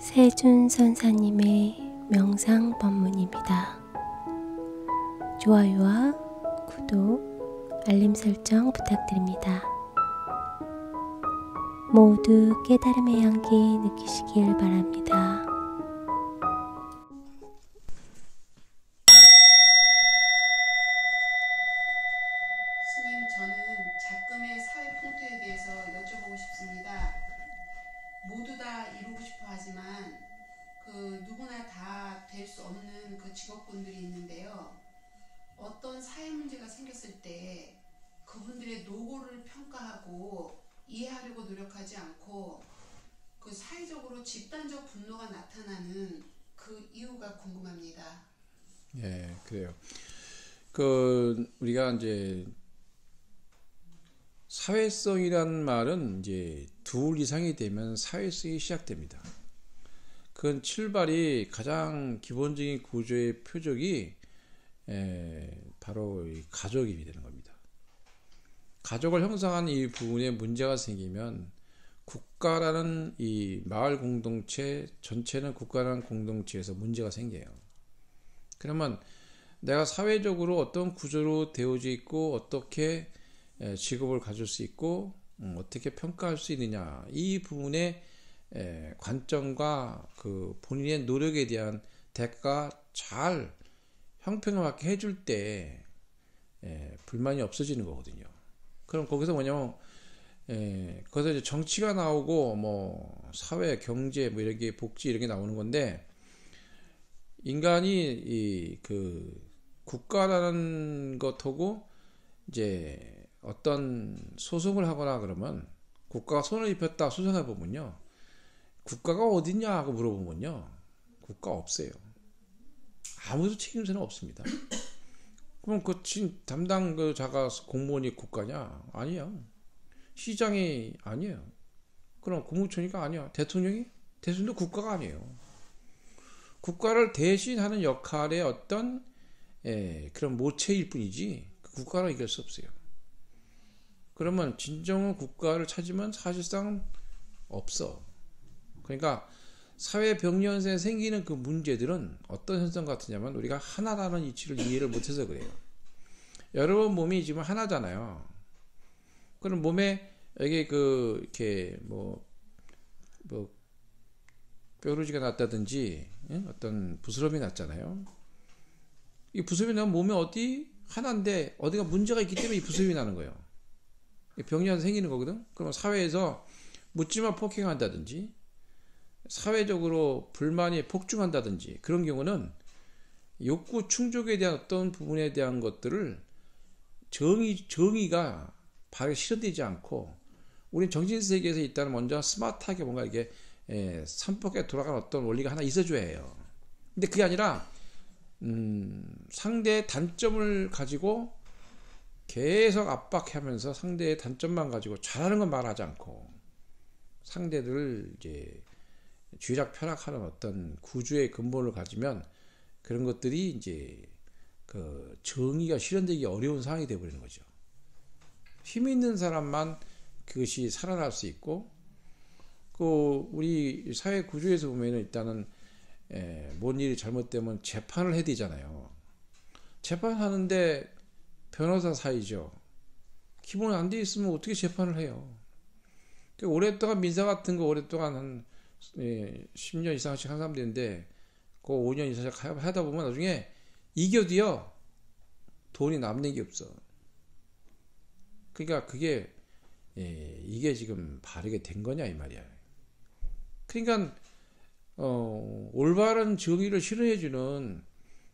세준 선사님의 명상 법문입니다. 좋아요와 구독, 알림 설정 부탁드립니다. 모두 깨달음의 향기 느끼시길 바랍니다. 스님, 저는 작금의 사회 풍토에 대해서 여쭤보고 싶습니다. 모두 다 이루고 싶어 하지만 누구나 다 될 수 없는 그 직업군들이 있는데요. 어떤 사회 문제가 생겼을 때 그분들의 노고를 평가하고 이해하려고 노력하지 않고 그 사회적으로 집단적 분노가 나타나는 그 이유가 궁금합니다. 예, 그래요. 우리가 이제 사회성이란 말은 이제 둘 이상이 되면 사회성이 시작됩니다. 그건 출발이 가장 기본적인 구조의 표적이 바로 이 가족이 되는 겁니다. 가족을 형성하는 이 부분에 문제가 생기면 국가라는 이 마을 공동체 전체는 국가라는 공동체에서 문제가 생겨요. 그러면 내가 사회적으로 어떤 구조로 되어져 있고 어떻게 직업을 가질 수 있고 어떻게 평가할 수 있느냐, 이 부분의 관점과 그 본인의 노력에 대한 대가 잘 형평하게 해줄 때 불만이 없어지는 거거든요. 그럼 거기서 뭐냐면 거기서 이제 정치가 나오고 뭐 사회, 경제, 뭐 이런 게 복지 이런 게 나오는 건데, 인간이 그 국가라는 것하고 이제 어떤 소송을 하거나 그러면, 국가가 손을 입혔다 소송해 보면요, 국가가 어딨냐 하고 물어보면요, 국가 없어요. 아무도 책임자는 없습니다. 그럼 그 담당 그 자가 공무원이 국가냐? 아니야. 시장이 아니에요. 그럼 국무총리가 아니야. 대통령도 국가가 아니에요. 국가를 대신하는 역할의 어떤 그런 모체일 뿐이지 국가로 이길 수 없어요. 그러면 진정한 국가를 찾으면 사실상 없어. 그러니까 사회 병리현상에 생기는 그 문제들은 어떤 현상 같으냐면, 우리가 하나라는 이치를 이해를 못해서 그래요. 여러분 몸이 지금 하나잖아요. 그럼 몸에 여기 이렇게 뾰루지가 났다든지 어떤 부스럼이 났잖아요. 이 부스럼이 나면 몸에 어디 하나인데 어디가 문제가 있기 때문에 이 부스럼이 나는 거예요. 병리현상이 생기는 거거든. 그러면 사회에서 묻지마 폭행한다든지 사회적으로 불만이 폭증한다든지 그런 경우는 욕구 충족에 대한 어떤 부분에 대한 것들을 정의가 바로 실현되지 않고, 우린 정신세계에서 일단 먼저 스마트하게 뭔가 이게 선법에 돌아가는 어떤 원리가 하나 있어줘야 해요. 근데 그게 아니라 상대의 단점을 가지고 계속 압박하면서 상대의 단점만 가지고 잘하는 건 말하지 않고 상대들을 이제 쥐락펴락하는 어떤 구조의 근본을 가지면, 그런 것들이 이제 그 정의가 실현되기 어려운 상황이 되어버리는 거죠. 힘 있는 사람만 그것이 살아날 수 있고, 우리 사회 구조에서 보면은 일단은 뭔 일이 잘못되면 재판을 해야 되잖아요. 재판하는데 변호사 사이죠. 기본 안 돼 있으면 어떻게 재판을 해요? 오랫동안 민사 같은 거 오랫동안 한 10년 이상씩 한 사람들인데 그 5년 이상씩 하다 보면 나중에 이겨도요 돈이 남는 게 없어. 그러니까 그게 이게 지금 바르게 된 거냐 이 말이야. 그러니까 올바른 정의를 실현해주는,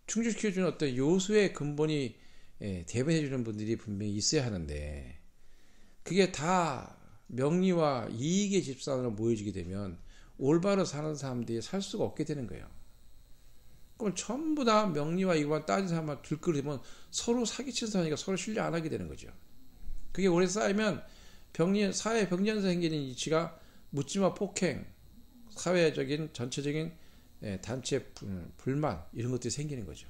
충족시켜주는 어떤 요소의 근본이 대변해주는 분들이 분명히 있어야 하는데, 그게 다 명리와 이익의 집산으로 모여지게 되면 올바로 사는 사람들이 살 수가 없게 되는 거예요. 그럼 전부 다 명리와 이익만 따진 사람만 들끓으면 서로 사기치는 사람이니까 서로 신뢰 안 하게 되는 거죠. 그게 오래 쌓이면 사회 병리현상 생기는 이치가 묻지마 폭행, 사회적인 전체적인 단체 불만, 이런 것들이 생기는 거죠.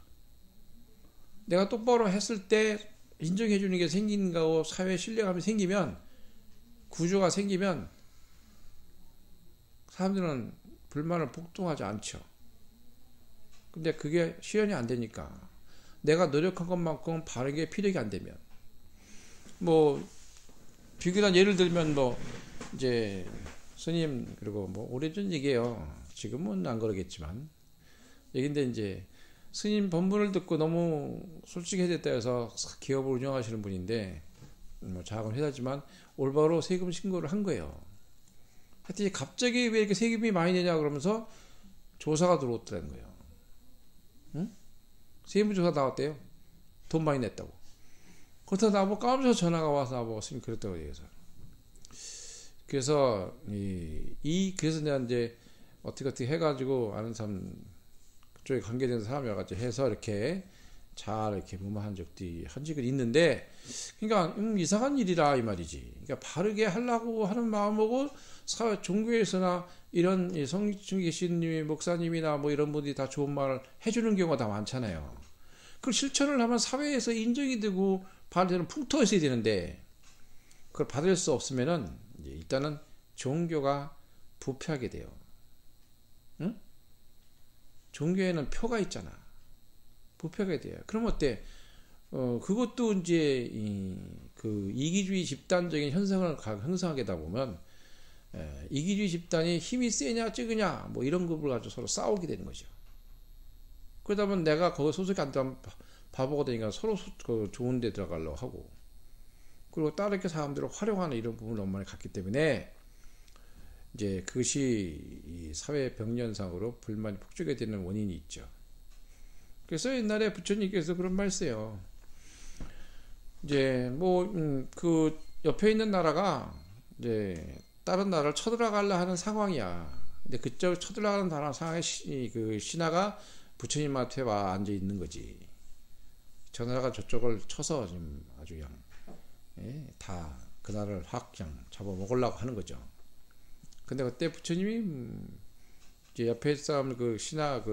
내가 똑바로 했을 때 인정해 주는 게 생기는 거고 사회 신뢰감이 생기면, 구조가 생기면 사람들은 불만을 폭동하지 않죠. 근데 그게 실현이 안 되니까 내가 노력한 것만큼 바르게 피력이 안 되면 뭐 비근한 예를 들면 뭐 이제 스님 그리고 뭐 오래전 얘기예요. 지금은 안 그러겠지만 얘긴데 이제 스님 법문을 듣고 너무 솔직해졌다 해서 기업을 운영하시는 분인데 뭐 작은 회사지만 올바로 세금 신고를 한 거예요. 하여튼 갑자기 왜 이렇게 세금이 많이 내냐 그러면서 조사가 들어왔다는 거예요. 응? 세무조사 나왔대요. 돈 많이 냈다고. 그렇다 나보고 깜짝 전화가 와서 나보고 스님 그랬다고 얘기해서. 그래서 그래서 내가 이제 어떻게 해가지고 아는 사람 그쪽에 관계되는 사람이 와가지고 해서 이렇게 잘 이렇게 무마한 적이 있는데 그러니까 이상한 일이라 이 말이지. 그러니까 바르게 하려고 하는 마음하고 종교에서나 이런 성중에 계신 목사님이나 뭐 이런 분들이 다 좋은 말을 해주는 경우가 다 많잖아요. 그걸 실천을 하면 사회에서 인정이 되고 받는 풍토가 있어야 되는데 그걸 받을 수 없으면은 이제 일단은 종교가 부패하게 돼요. 응? 종교에는 표가 있잖아. 부패하게 돼요. 그럼 어때? 그것도 이제 그 이기주의 집단적인 현상을 형성하게 되다 보면 이기주의 집단이 힘이 세냐 적으냐 뭐 이런 것을 가지고 서로 싸우게 되는 거죠. 그러다 보면 내가 거기 소속이 안 되면 바보가 되니까 서로 좋은 데 들어가려고 하고 그리고 다르게 사람들을 활용하는 이런 부분을 너무 많이 갖기 때문에 이제 그것이 이 사회 병연상으로 불만이 폭주게 되는 원인이 있죠. 그래서 옛날에 부처님께서 그런 말 했어요. 이제 그 옆에 있는 나라가 이제 다른 나라를 쳐들어가려 하는 상황이야. 근데 그쪽 쳐들어가는 나라 상황에 그 신하가 부처님한테 와 앉아 있는 거지. 저 나라가 저쪽을 쳐서 지금 아주 그냥 다 그 나라를 확 그냥 잡아먹으려고 하는 거죠. 근데 그때 부처님이 이제 옆에 사람 그 신하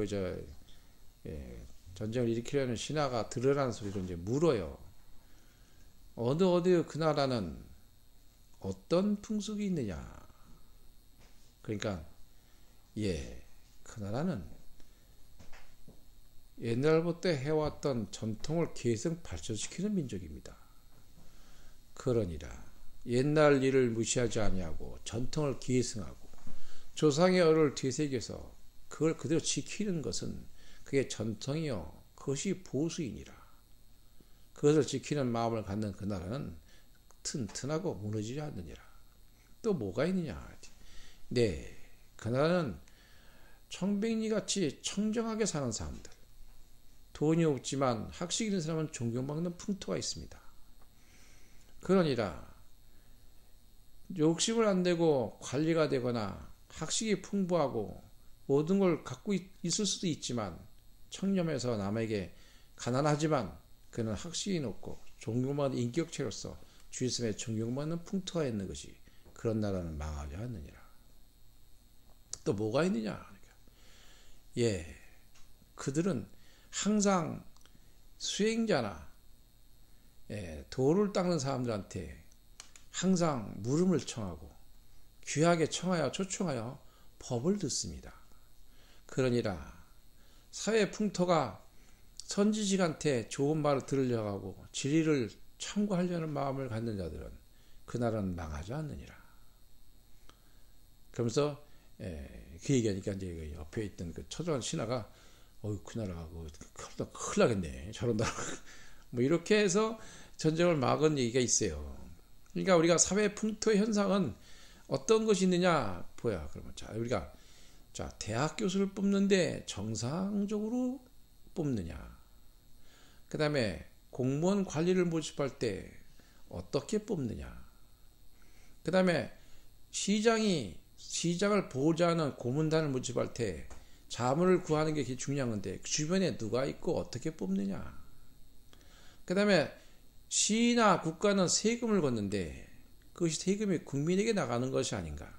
전쟁을 일으키려는 신하가 들으라는 소리로 이제 물어요. 어디 그 나라는 어떤 풍속이 있느냐? 그러니까 그 나라는 옛날부터 해왔던 전통을 계속 발전시키는 민족입니다. 그러니라 옛날 일을 무시하지 아니하고 전통을 계승하고 조상의 얼을 되새겨서 그걸 그대로 지키는 것은 그게 전통이요 그것이 보수이니라. 그것을 지키는 마음을 갖는 그 나라는 튼튼하고 무너지지 않느니라. 또 뭐가 있느냐? 네, 그 나라는 청백리같이 청정하게 사는 사람들, 돈이 없지만 학식 있는 사람은 존경받는 풍토가 있습니다. 그러니라 욕심을 안 내고 관리가 되거나 학식이 풍부하고 모든 걸 갖고 있을 수도 있지만 청렴해서 남에게 가난하지만 그는 학식이 높고 존경받는 인격체로서 주위섬에 존경받는 풍토가 있는 것이 그런 나라는 망하지 않느니라. 또 뭐가 있느냐? 그들은 항상 수행자나 도를 닦는 사람들한테 항상 물음을 청하고 귀하게 청하여 초청하여 법을 듣습니다. 그러니라 사회 풍토가 선지식한테 좋은 말을 들으려고 하고 진리를 참고하려는 마음을 갖는 자들은 그 나라는 망하지 않느니라. 그러면서 그 얘기하니까 이제 옆에 있던 그 처절한 신하가 그 나라가 큰일 나겠네 저런 나라 뭐 이렇게 해서 전쟁을 막은 얘기가 있어요. 그러니까 우리가 사회 풍토의 현상은 어떤 것이 있느냐 보야. 그러면 우리가 대학 교수를 뽑는데 정상적으로 뽑느냐, 그 다음에 공무원 관리를 모집할 때 어떻게 뽑느냐, 그 다음에 시장을 보호자하는 고문단을 모집할 때 자문을 구하는 게 중요한 건데 주변에 누가 있고 어떻게 뽑느냐, 그 다음에 시나 국가는 세금을 걷는데 그것이 세금이 국민에게 나가는 것이 아닌가.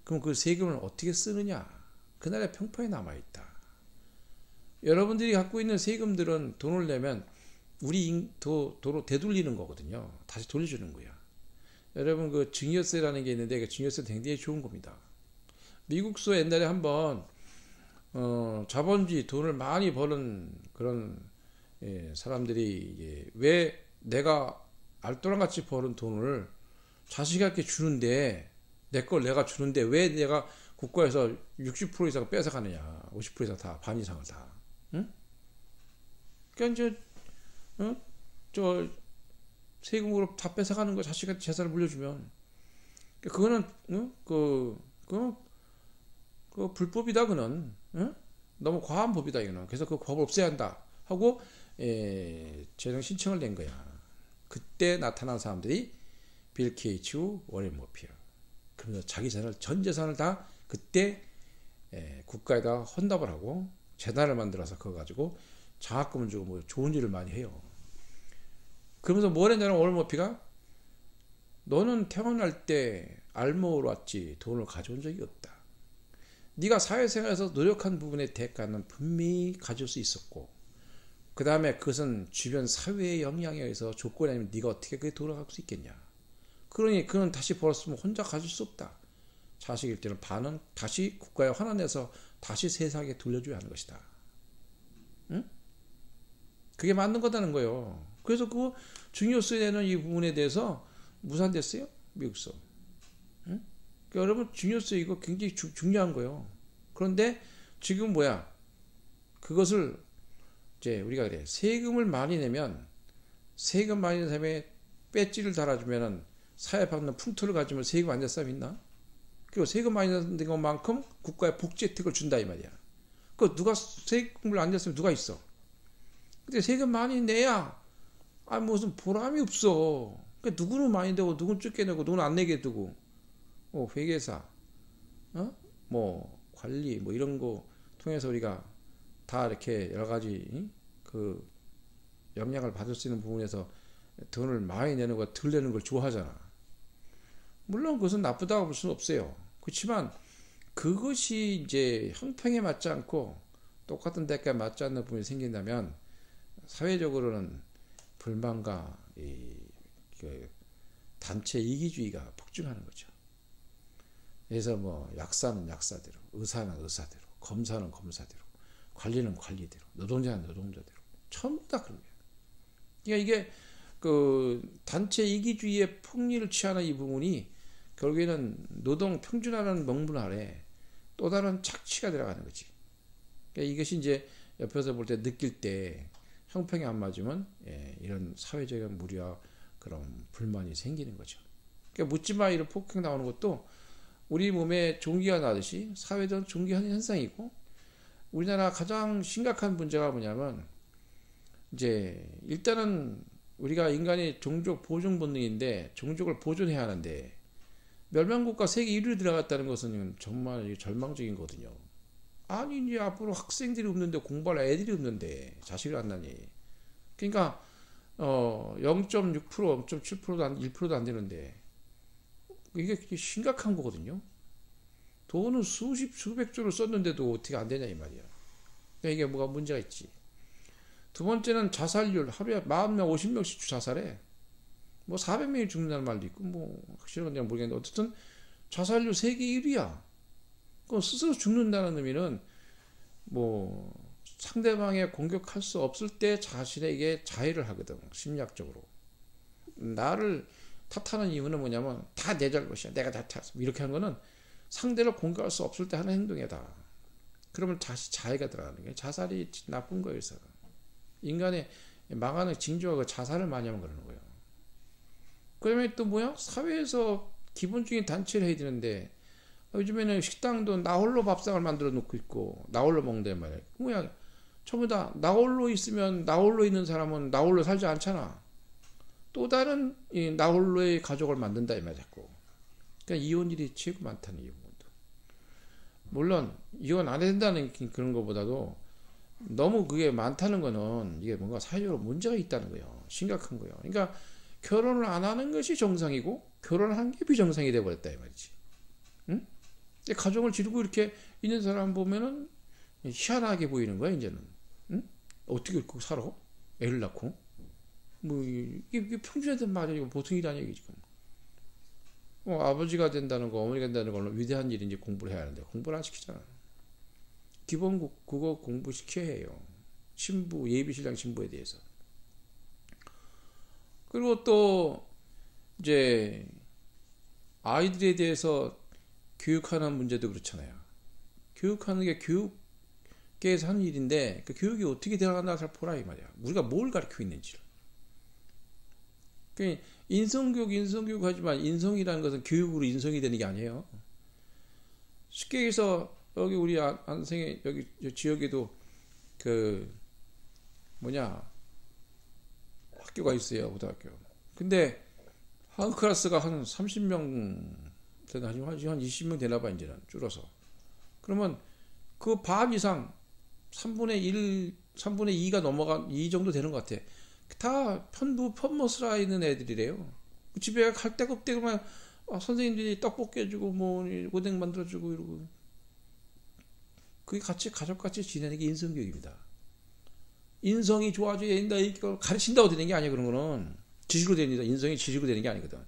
그럼 그 세금을 어떻게 쓰느냐, 그 나라의 평판에 남아있다. 여러분들이 갖고 있는 세금들은 돈을 내면 우리 도로 되돌리는 거거든요. 다시 돌려주는 거야. 여러분 그 증여세라는 게 있는데 그 증여세 굉장히 좋은 겁니다. 미국서 옛날에 한번 자본주의 돈을 많이 버는 그런 사람들이 왜 내가 알토란같이 버는 돈을 자식에게 주는데 내 걸 내가 주는데 왜 내가 국가에서 60% 이상 뺏어가느냐 50% 이상 다 반 이상을 다 응? 그러니까 이제 저 세금으로 다 뺏어가는 거 자식한테 재산을 물려주면 그거는 그 불법이다 그는 너무 과한 법이다 이거는. 그래서 그 법을 없애야 한다 하고 재정 신청을 낸 거야. 그때 나타난 사람들이 빌 게이츠, 워렌 버핏. 그러면서 자기 재산을 전 재산을 다 그때 국가에다 헌납을 하고 재단을 만들어서 그거 가지고 장학금을 주고 뭐 좋은 일을 많이 해요. 그러면서 뭘 했냐면 워렌 버핏가 너는 태어날 때 알모로 왔지 돈을 가져온 적이 없다. 네가 사회생활에서 노력한 부분의 대가는 분명히 가질 수 있었고 그 다음에 그것은 주변 사회의 영향에 의해서 조건이 아니면 네가 어떻게 그게 돌아갈 수 있겠냐. 그러니 그는 다시 벌었으면 혼자 가질 수 없다. 자식일 때는 반은 다시 국가에 환원해서 다시 세상에 돌려줘야 하는 것이다. 응? 그게 맞는 거다는 거예요. 그래서 그 중요성이 되는 이 부분에 대해서 무산됐어요. 미국서. 응? 그러니까 여러분 중요성 이거 굉장히 중요한 거예요. 그런데 지금 뭐야? 그것을 이제 우리가 그래 세금을 많이 내면 세금 많이 낸 사람에 배지를 달아주면은 사회 받는 풍토를 가지면 세금 안 낼 사람 있나? 그리고 세금 많이 낸 것만큼 국가에 복지 혜택을 준다 이 말이야. 그 누가 세금을 안 냈으면 누가 있어? 근데 세금 많이 내야 무슨 보람이 없어. 그러니까 누구는 많이 내고 누구는 적게 내고 누구는 안 내게 두고 회계사 뭐 관리 뭐 이런 거 통해서 우리가 다 이렇게 여러 가지 그 영향을 받을 수 있는 부분에서 돈을 많이 내는 거 덜 내는 걸 좋아하잖아. 물론 그것은 나쁘다고 볼 수는 없어요. 그렇지만 그것이 이제 형평에 맞지 않고 똑같은 대가에 맞지 않는 부분이 생긴다면 사회적으로는 불만과 그 단체 이기주의가 폭증하는 거죠. 그래서 뭐 약사는 약사대로, 의사는 의사대로, 검사는 검사대로, 관리는 관리대로, 노동자는 노동자대로 전부 다 그런 거예요. 그러니까 이게 그 단체 이기주의의 폭리를 취하는 이 부분이 결국에는 노동 평준화라는 명분 아래 또 다른 착취가 들어가는 거지. 그러니까 이것이 이제 옆에서 볼 때 느낄 때 형평이 안 맞으면 이런 사회적인 무리와 그런 불만이 생기는 거죠. 그러니까 묻지마 이런 폭행 나오는 것도 우리 몸에 종기가 나듯이 사회도 종기하는 현상이고 우리나라 가장 심각한 문제가 뭐냐면 이제 일단은 우리가 인간의 종족 보존 본능인데 종족을 보존해야 하는데 멸망국가 세계 1위로 들어갔다는 것은 정말 절망적인 거거든요. 아니 이제 앞으로 학생들이 없는데 공부할 애들이 없는데 자식을 안 낳니. 그러니까 0.6% 0.7%도 안 1%도 안 되는데 이게 심각한 거거든요. 돈은 수백조를 썼는데도 어떻게 안 되냐 이 말이야. 그러니까 이게 뭐가 문제가 있지. 두 번째는 자살률 하루에 40명 50명씩 자살해. 뭐 400명이 죽는다는 말도 있고 뭐 확실한 건 모르겠는데 어쨌든 자살률 세계 1위야. 그 스스로 죽는다는 의미는 뭐 상대방에 공격할 수 없을 때 자신에게 자해를 하거든. 심리학적으로. 나를 탓하는 이유는 뭐냐면 다 내 잘못이야. 내가 다 탓. 이렇게 하는 거는 상대를 공격할 수 없을 때 하는 행동이다. 그러면 다시 자해가 들어가는 거예요. 자살이 나쁜 거예요. 그래서. 인간의 망하는 징조가 그 자살을 많이 하면 그러는 거예요. 그다음에 또 뭐야? 사회에서 기본적인 단체를 해야 되는데 요즘에는 식당도 나홀로 밥상을 만들어 놓고 있고 나홀로 먹는단 말이야. 뭐야? 전부 다 나홀로 있으면 나홀로 있는 사람은 나홀로 살지 않잖아. 또 다른 이 나홀로의 가족을 만든다 이 말이야. 자꾸. 그러니까 이혼율이 최고 많다는 이유도. 물론 이혼 안 해야 된다는 그런 것보다도 너무 그게 많다는 거는 이게 뭔가 사회적으로 문제가 있다는 거예요. 심각한 거예요. 그러니까 결혼을 안 하는 것이 정상이고 결혼을 한 게 비정상이 돼버렸다 이 말이지. 응? 가정을 지르고 이렇게 있는 사람 보면은 희한하게 보이는 거야 이제는. 응? 어떻게 그렇게 살아? 애를 낳고? 뭐 이게 평균화된 말이야. 이거 보통 일이 아니야 이게 지금. 아버지가 된다는 거, 어머니가 된다는 걸로 위대한 일인지 공부를 해야 하는데 공부를 안 시키잖아. 기본 국어 공부 시켜야 해요. 신부, 예비신랑 신부에 대해서. 그리고 또 이제 아이들에 대해서 교육하는 문제도 그렇잖아요. 교육하는 게 교육계에서 하는 일인데 그 교육이 어떻게 되어가나 잘 보라 이 말이야. 우리가 뭘 가르치고 있는지를. 그러니까 인성교육 하지만 인성이라는 것은 교육으로 인성이 되는 게 아니에요. 쉽게 해서 여기 우리 안생에 여기 지역에도 그 학교가 있어요. 고등학교. 근데 한 클래스가 한 30명 되나 한 20명 되나 봐 이제는 줄어서. 그러면 그 반 이상 3분의 1, 3분의 2가 넘어간 이 정도 되는 것 같아. 다 편모스라 있는 애들이래요. 집에 갈 데가 없대. 그러면 선생님들이 떡볶이 해주고 오뎅 만들어주고 이러고. 그게 같이 가족같이 지내는 게 인성교육입니다. 인성이 좋아져야 된다 이걸 가르친다고 되는 게 아니에요. 그런 거는 지식으로 됩니다. 인성이 지식으로 되는 게 아니거든.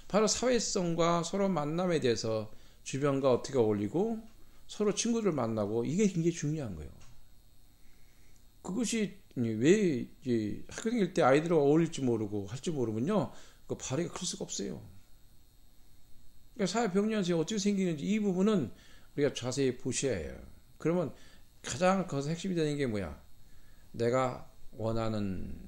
바로 사회성과 서로 만남에 대해서 주변과 어떻게 어울리고 서로 친구들 만나고 이게 굉장히 중요한 거예요. 그것이 왜 학교 다닐 때 아이들과 어울릴지 모르고 할지 모르면요, 그 발휘가 클 수가 없어요. 그러니까 사회병리학이 어떻게 생기는지 이 부분은 우리가 자세히 보셔야 해요. 그러면 가장 거기서 핵심이 되는 게 뭐야? 내가 원하는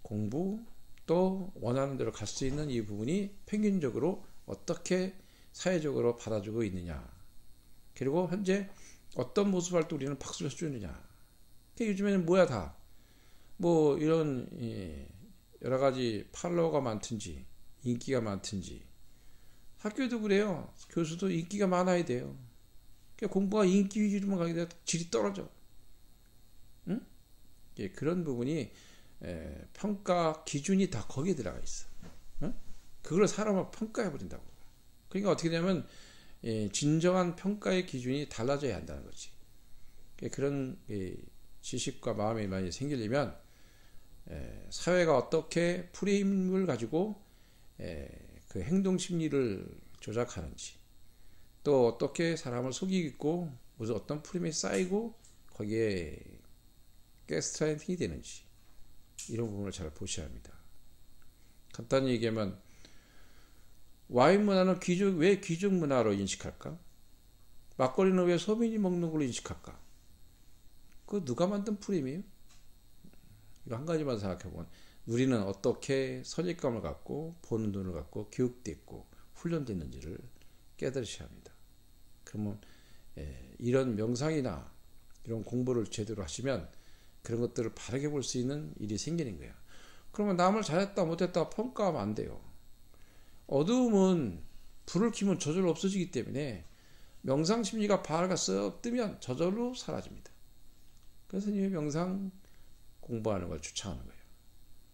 공부 또 원하는 대로 갈 수 있는 이 부분이 평균적으로 어떻게 사회적으로 받아주고 있느냐. 그리고 현재 어떤 모습을 할 때 우리는 박수를 쳐주느냐. 요즘에는 뭐야 다. 이런 여러 가지 팔로워가 많든지 인기가 많든지 학교도 그래요. 교수도 인기가 많아야 돼요. 그러니까 공부가 인기 위주로만 가게 되면 질이 떨어져. 응? 그런 부분이 평가 기준이 다 거기에 들어가 있어. 응? 그걸 사람을 평가해 버린다고. 그러니까 어떻게 되냐면 진정한 평가의 기준이 달라져야 한다는 거지. 그런 지식과 마음이 많이 생기려면 사회가 어떻게 프레임을 가지고 그 행동 심리를 조작하는지, 또 어떻게 사람을 속이고 무슨 어떤 프레임이 쌓이고 거기에 가스라이팅이 되는지, 이런 부분을 잘 보셔야 합니다. 간단히 얘기하면 와인 문화는 왜 귀족 문화로 인식할까? 막걸리는 왜 서민이 먹는 걸로 인식할까? 그거 누가 만든 프레임이에요? 이거 한 가지만 생각해보면 우리는 어떻게 선입감을 갖고 보는 눈을 갖고 교육됐고 훈련됐는지를 깨달으셔야 합니다. 그러면 이런 명상이나 이런 공부를 제대로 하시면 그런 것들을 바르게 볼 수 있는 일이 생기는 거예요. 그러면 남을 잘했다 못했다 평가하면 안 돼요. 어두움은 불을 켜면 저절로 없어지기 때문에 명상 심리가 바르게 썩 뜨면 저절로 사라집니다. 그래서 이 명상 공부하는 걸 추천하는 거예요.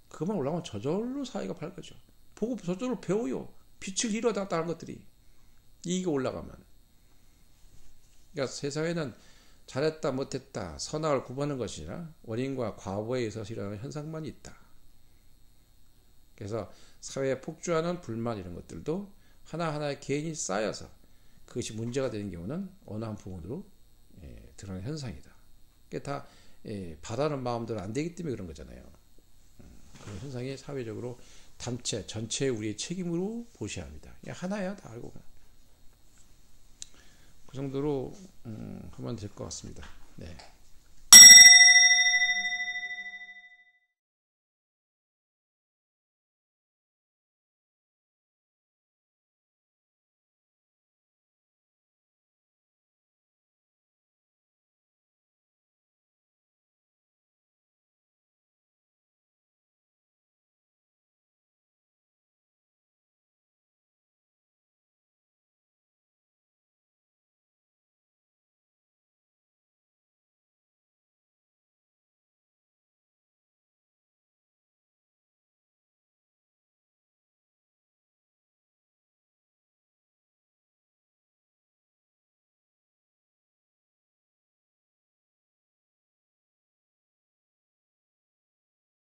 그것만 올라가면 저절로 사회가 밝아져. 보고 저절로 배워요. 빛을 잃어다 다른 것들이. 이게 올라가면. 그러니까 세상에는 잘했다 못했다 선악을 구분하는 것이 아니라 원인과 과보에 의해서 일어나는 현상만 있다. 그래서 사회에 폭주하는 불만 이런 것들도 하나하나의 개인이 쌓여서 그것이 문제가 되는 경우는 어느 한 부분으로 드러나는 현상이다. 그게 다 바라는 마음대로 안 되기 때문에 그런 거잖아요. 그런 현상이 사회적으로 단체, 전체 우리의 책임으로 보셔야 합니다. 그냥 하나야 다 알고. 그 정도로 하면 될 것 같습니다. 네.